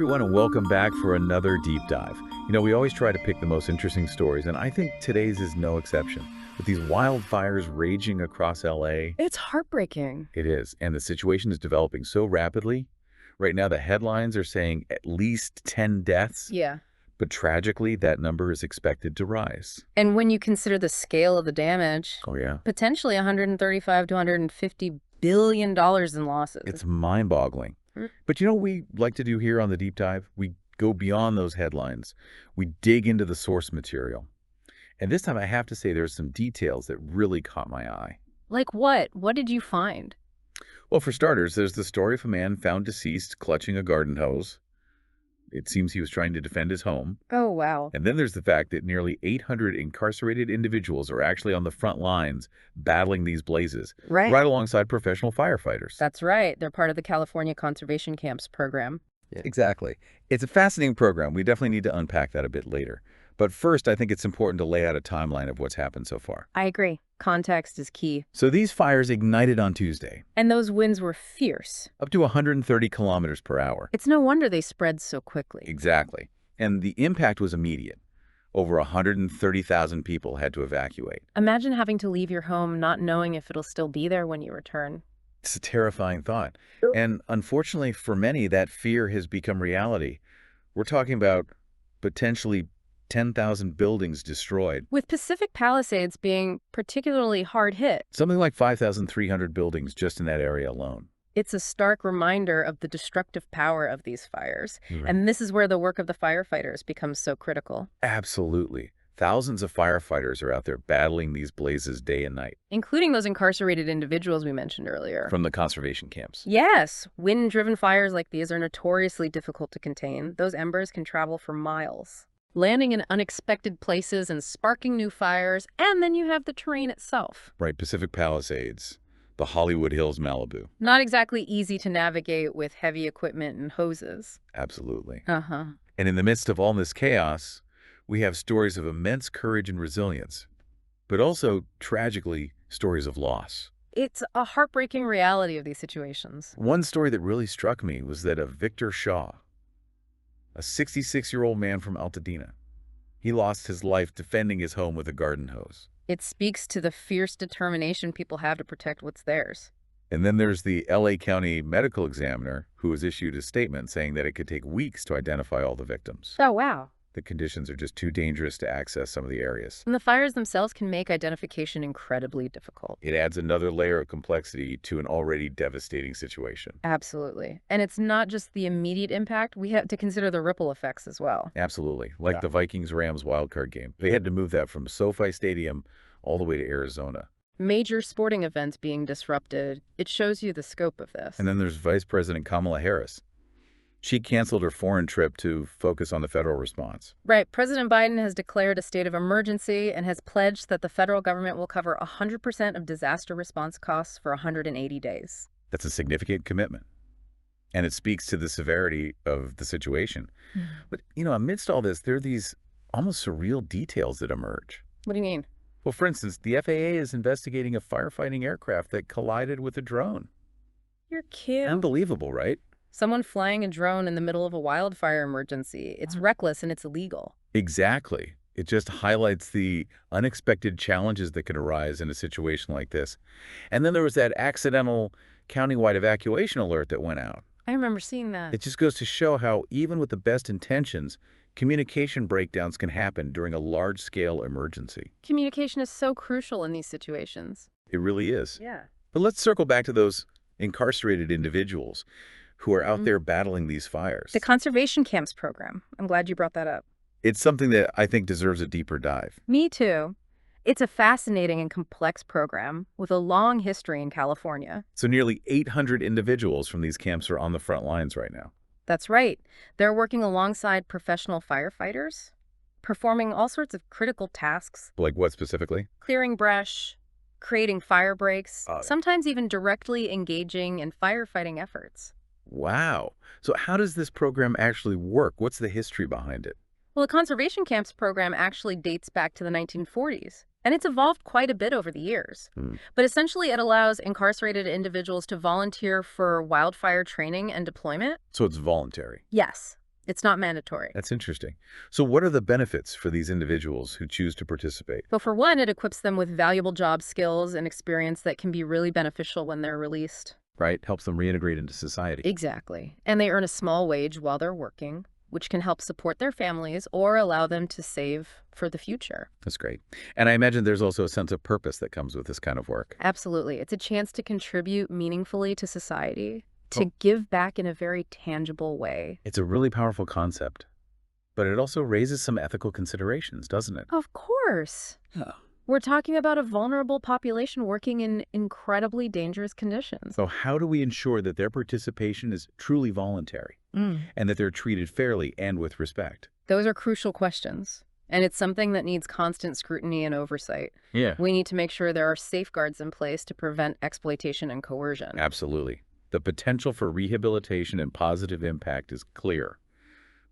everyone, and welcome back for another deep dive. We always try to pick the most interesting stories, and I think today's is no exception. With these wildfires raging across LA, It's heartbreaking. it is, and the situation is developing so rapidly. Right now, the headlines are saying at least 10 deaths, Yeah. but tragically, that number is expected to rise. And when you consider the scale of the damage, Oh, yeah. potentially 135 to 150 billion dollars in losses. It's mind-boggling. Mm. But what we like to do here on the deep dive? We go beyond those headlines. We dig into the source material. And this time I have to say there's some details that really caught my eye. Like what? What did you find? Well, for starters, there's the story of a man found deceased clutching a garden hose. It seems he was trying to defend his home. Oh, wow. And then there's the fact that nearly 800 incarcerated individuals are actually on the front lines battling these blazes, Right. right alongside professional firefighters. That's right. They're part of the California Conservation Camps program. Yeah. Exactly. It's a fascinating program. We definitely need to unpack that a bit later. But first, I think it's important to lay out a timeline of what's happened so far. I agree. Context is key. So these fires ignited on Tuesday, And those winds were fierce. up to 130 kilometers per hour. It's no wonder they spread so quickly. Exactly. And the impact was immediate. Over 130,000 people had to evacuate. Imagine having to leave your home not knowing if it'll still be there when you return. It's a terrifying thought. And unfortunately for many, that fear has become reality. We're talking about potentially 10,000 buildings destroyed. With Pacific Palisades being particularly hard hit, Something like 5,300 buildings just in that area alone. it's a stark reminder of the destructive power of these fires. Right. And this is where the work of the firefighters becomes so critical, Absolutely. Thousands of firefighters are out there battling these blazes day and night including those incarcerated individuals we mentioned earlier. from the conservation camps. Yes, wind-driven fires like these are notoriously difficult to contain. Those embers can travel for miles, landing in unexpected places and sparking new fires, and then you have the terrain itself. Right, Pacific Palisades, the Hollywood Hills, Malibu. Not exactly easy to navigate with heavy equipment and hoses. Absolutely. Uh-huh. And in the midst of all this chaos, we have stories of immense courage and resilience, but also, tragically, stories of loss. It's a heartbreaking reality of these situations. One story that really struck me was that of Victor Shaw, a 66-year-old man from Altadena. He lost his life defending his home with a garden hose. It speaks to the fierce determination people have to protect what's theirs. And then there's the LA County medical examiner who has issued a statement saying that it could take weeks to identify all the victims. Oh, wow. The conditions are just too dangerous to access some of the areas. And the fires themselves can make identification incredibly difficult. It adds another layer of complexity to an already devastating situation. Absolutely. And it's not just the immediate impact. We have to consider the ripple effects as well. Absolutely. Like Yeah. the Vikings-Rams wildcard game. They had to move that from SoFi Stadium all the way to Arizona. Major sporting events being disrupted. It shows you the scope of this. And then there's Vice President Kamala Harris. She canceled her foreign trip to focus on the federal response. Right. President Biden has declared a state of emergency and has pledged that the federal government will cover 100% of disaster response costs for 180 days. That's a significant commitment. And it speaks to the severity of the situation. But, amidst all this, there are these almost surreal details that emerge. What do you mean? Well, for instance, the FAA is investigating a firefighting aircraft that collided with a drone. You're kidding. Unbelievable, right? Someone flying a drone in the middle of a wildfire emergency. It's reckless and it's illegal. Exactly. It just highlights the unexpected challenges that could arise in a situation like this. And then there was that accidental countywide evacuation alert that went out. I remember seeing that. It just goes to show how, even with the best intentions, communication breakdowns can happen during a large-scale emergency. Communication is so crucial in these situations. It really is. Yeah. But let's circle back to those incarcerated individuals who are out there battling these fires. The Conservation Camps program. I'm glad you brought that up. It's something that I think deserves a deeper dive. Me too. It's a fascinating and complex program with a long history in California. So nearly 800 individuals from these camps are on the front lines right now. That's right. They're working alongside professional firefighters, performing all sorts of critical tasks, Like what specifically? clearing brush, creating fire breaks, Got it. sometimes even directly engaging in firefighting efforts. Wow. So how does this program actually work? What's the history behind it? Well, the Conservation Camps program actually dates back to the 1940s. And it's evolved quite a bit over the years. But essentially, it allows incarcerated individuals to volunteer for wildfire training and deployment. So it's voluntary. Yes. It's not mandatory. That's interesting. So what are the benefits for these individuals who choose to participate? But for one, it equips them with valuable job skills and experience that can be really beneficial when they're released. Right? Helps them reintegrate into society. Exactly. And they earn a small wage while they're working, which can help support their families or allow them to save for the future. That's great. And I imagine there's also a sense of purpose that comes with this kind of work. Absolutely. It's a chance to contribute meaningfully to society, to give back in a very tangible way. It's a really powerful concept, but it also raises some ethical considerations, doesn't it? Of course. Yeah. We're talking about a vulnerable population working in incredibly dangerous conditions. So how do we ensure that their participation is truly voluntary and that they're treated fairly and with respect? Those are crucial questions. And it's something that needs constant scrutiny and oversight. Yeah. We need to make sure there are safeguards in place to prevent exploitation and coercion. Absolutely. The potential for rehabilitation and positive impact is clear,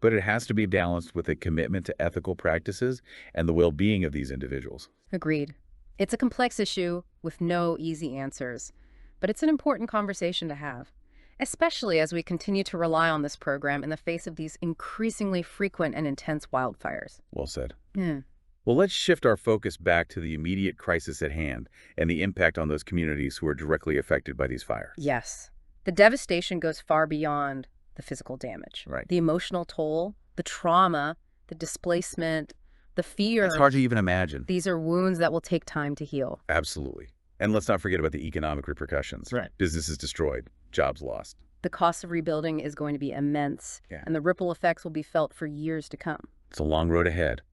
but it has to be balanced with a commitment to ethical practices and the well-being of these individuals. Agreed. It's a complex issue with no easy answers, but it's an important conversation to have, especially as we continue to rely on this program in the face of these increasingly frequent and intense wildfires. Well said. Yeah. Well, let's shift our focus back to the immediate crisis at hand and the impact on those communities who are directly affected by these fires. Yes. The devastation goes far beyond the physical damage. Right. The emotional toll, the trauma, the displacement, the fear. It's hard to even imagine. These are wounds that will take time to heal. Absolutely. And let's not forget about the economic repercussions. Right. Businesses destroyed, jobs lost. The cost of rebuilding is going to be immense, and the ripple effects will be felt for years to come. It's a long road ahead.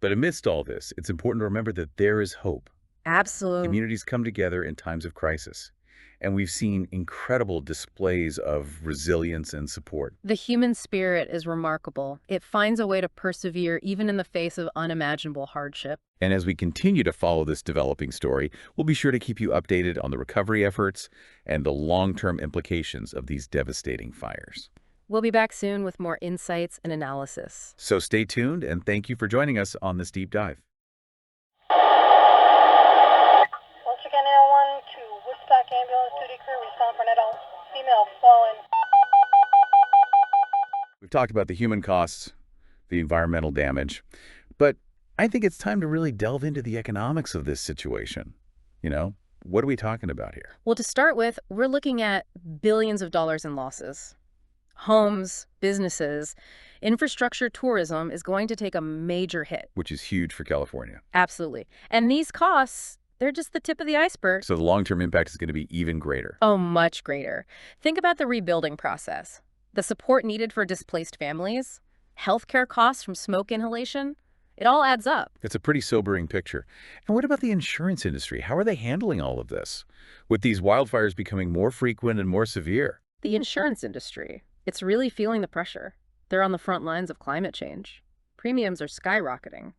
But amidst all this, it's important to remember that there is hope. Absolutely. Communities come together in times of crisis, and we've seen incredible displays of resilience and support. The human spirit is remarkable. It finds a way to persevere even in the face of unimaginable hardship. And as we continue to follow this developing story, we'll be sure to keep you updated on the recovery efforts and the long-term implications of these devastating fires. We'll be back soon with more insights and analysis. So stay tuned, and thank you for joining us on this deep dive. Once again, L1 to Woodstock Ambulance Duty Crew, respond for an adult female fallen. We've talked about the human costs, the environmental damage, but I think it's time to really delve into the economics of this situation. What are we talking about here? Well, to start with, we're looking at billions of dollars in losses. Homes, businesses, infrastructure, tourism is going to take a major hit. Which is huge for California. Absolutely. And these costs, they're just the tip of the iceberg. So the long-term impact is going to be even greater. Oh, much greater. Think about the rebuilding process, the support needed for displaced families, healthcare costs from smoke inhalation. It all adds up. It's a pretty sobering picture. And what about the insurance industry? How are they handling all of this, with these wildfires becoming more frequent and more severe? The insurance industry, it's really feeling the pressure. They're on the front lines of climate change. Premiums are skyrocketing.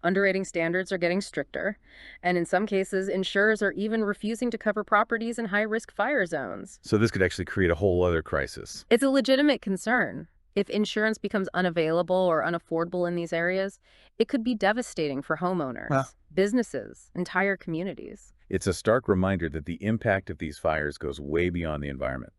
Underwriting standards are getting stricter. And in some cases, insurers are even refusing to cover properties in high-risk fire zones. So this could actually create a whole other crisis. It's a legitimate concern. If insurance becomes unavailable or unaffordable in these areas, it could be devastating for homeowners, businesses, entire communities. It's a stark reminder that the impact of these fires goes way beyond the environment.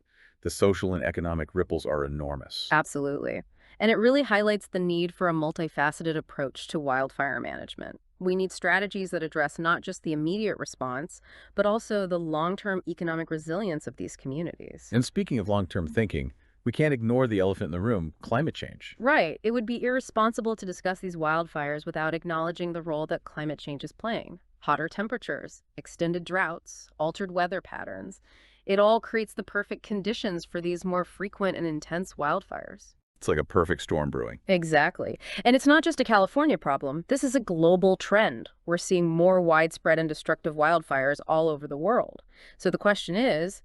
The social and economic ripples are enormous. Absolutely. And it really highlights the need for a multifaceted approach to wildfire management. We need strategies that address not just the immediate response, but also the long-term economic resilience of these communities. And speaking of long-term thinking, we can't ignore the elephant in the room, climate change. Right. It would be irresponsible to discuss these wildfires without acknowledging the role that climate change is playing. Hotter temperatures, extended droughts, altered weather patterns. It all creates the perfect conditions for these more frequent and intense wildfires. It's like a perfect storm brewing. Exactly. And it's not just a California problem. This is a global trend. We're seeing more widespread and destructive wildfires all over the world. So the question is,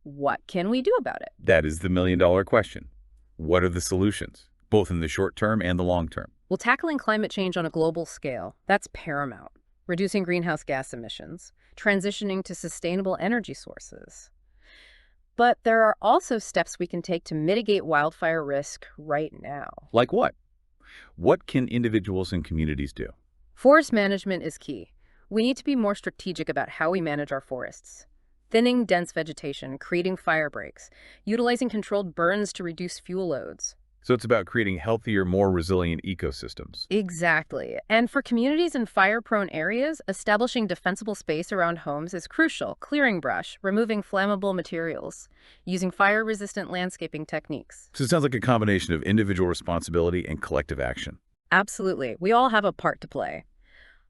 what can we do about it? That is the million-dollar question. What are the solutions, both in the short term and the long term? Well, tackling climate change on a global scale, that's paramount. Reducing greenhouse gas emissions, transitioning to sustainable energy sources. But there are also steps we can take to mitigate wildfire risk right now. Like what? What can individuals and communities do? Forest management is key. We need to be more strategic about how we manage our forests. Thinning dense vegetation, creating fire breaks, utilizing controlled burns to reduce fuel loads. So it's about creating healthier, more resilient ecosystems. Exactly. And for communities in fire-prone areas, establishing defensible space around homes is crucial. Clearing brush, removing flammable materials, using fire-resistant landscaping techniques. So it sounds like a combination of individual responsibility and collective action. Absolutely. We all have a part to play.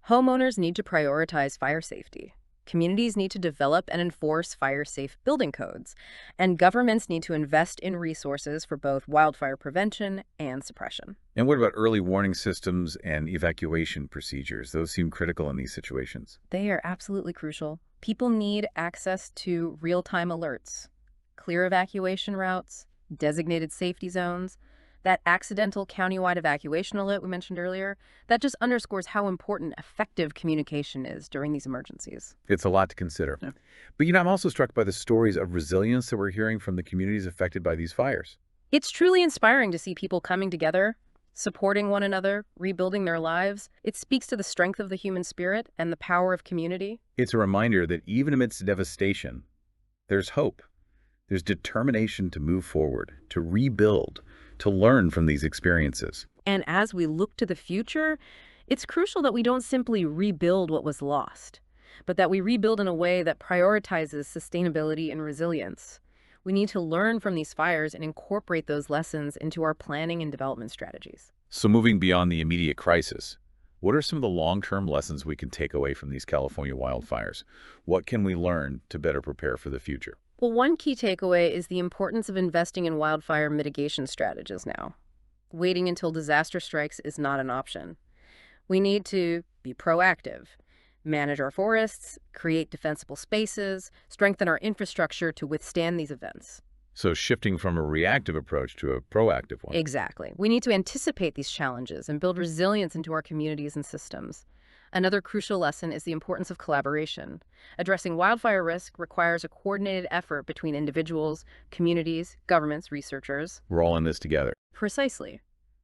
Homeowners need to prioritize fire safety. Communities need to develop and enforce fire-safe building codes. And governments need to invest in resources for both wildfire prevention and suppression. And what about early warning systems and evacuation procedures? Those seem critical in these situations. They are absolutely crucial. People need access to real-time alerts, clear evacuation routes, designated safety zones. That accidental countywide evacuation alert we mentioned earlier, that just underscores how important effective communication is during these emergencies. It's a lot to consider. Yeah. But I'm also struck by the stories of resilience that we're hearing from the communities affected by these fires. It's truly inspiring to see people coming together, supporting one another, rebuilding their lives. It speaks to the strength of the human spirit and the power of community. It's a reminder that even amidst devastation, there's hope. There's determination to move forward, to rebuild, to learn from these experiences. And as we look to the future, it's crucial that we don't simply rebuild what was lost, but that we rebuild in a way that prioritizes sustainability and resilience. We need to learn from these fires and incorporate those lessons into our planning and development strategies. So moving beyond the immediate crisis, what are some of the long-term lessons we can take away from these California wildfires? What can we learn to better prepare for the future? Well, one key takeaway is the importance of investing in wildfire mitigation strategies now. Waiting until disaster strikes is not an option. We need to be proactive, manage our forests, create defensible spaces, strengthen our infrastructure to withstand these events. So shifting from a reactive approach to a proactive one. Exactly. We need to anticipate these challenges and build resilience into our communities and systems. Another crucial lesson is the importance of collaboration. Addressing wildfire risk requires a coordinated effort between individuals, communities, governments, researchers. We're all in this together. Precisely.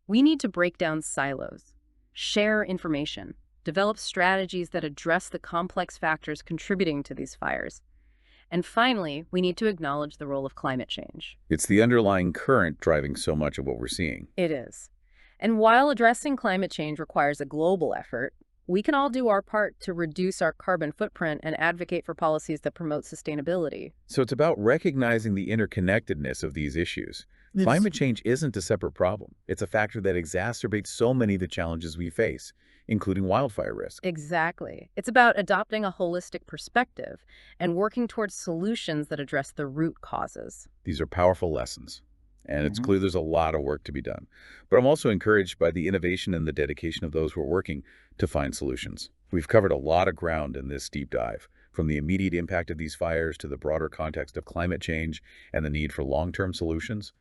We need to break down silos, share information, develop strategies that address the complex factors contributing to these fires. And finally, we need to acknowledge the role of climate change. It's the underlying current driving so much of what we're seeing. It is. And while addressing climate change requires a global effort, we can all do our part to reduce our carbon footprint and advocate for policies that promote sustainability. So it's about recognizing the interconnectedness of these issues. Climate change isn't a separate problem. It's a factor that exacerbates so many of the challenges we face, including wildfire risk. Exactly. It's about adopting a holistic perspective and working towards solutions that address the root causes. These are powerful lessons, and it's clear there's a lot of work to be done. But I'm also encouraged by the innovation and the dedication of those who are working to find solutions. We've covered a lot of ground in this deep dive, from the immediate impact of these fires to the broader context of climate change and the need for long-term solutions.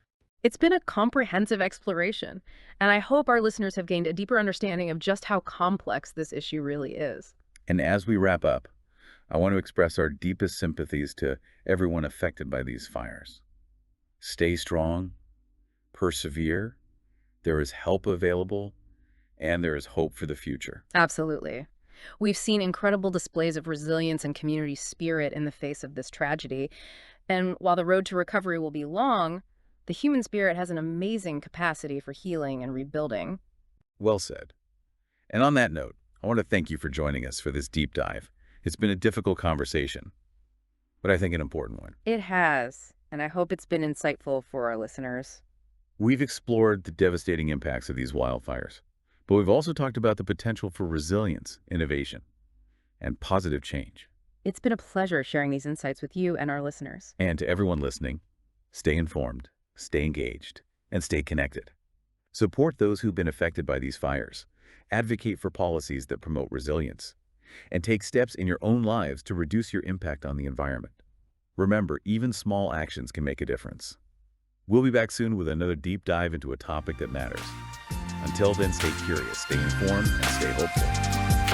It's been a comprehensive exploration, and I hope our listeners have gained a deeper understanding of just how complex this issue really is. And as we wrap up, I want to express our deepest sympathies to everyone affected by these fires. Stay strong, persevere, there is help available, and there is hope for the future. Absolutely. We've seen incredible displays of resilience and community spirit in the face of this tragedy, and while the road to recovery will be long, the human spirit has an amazing capacity for healing and rebuilding. Well said. And on that note, I want to thank you for joining us for this deep dive. It's been a difficult conversation, but I think an important one. It has, and I hope it's been insightful for our listeners. We've explored the devastating impacts of these wildfires, but we've also talked about the potential for resilience, innovation, and positive change. It's been a pleasure sharing these insights with you and our listeners. And to everyone listening, stay informed, stay engaged, and stay connected. Support those who've been affected by these fires, advocate for policies that promote resilience, and take steps in your own lives to reduce your impact on the environment. Remember, even small actions can make a difference. We'll be back soon with another deep dive into a topic that matters. Until then, stay curious, stay informed, and stay hopeful.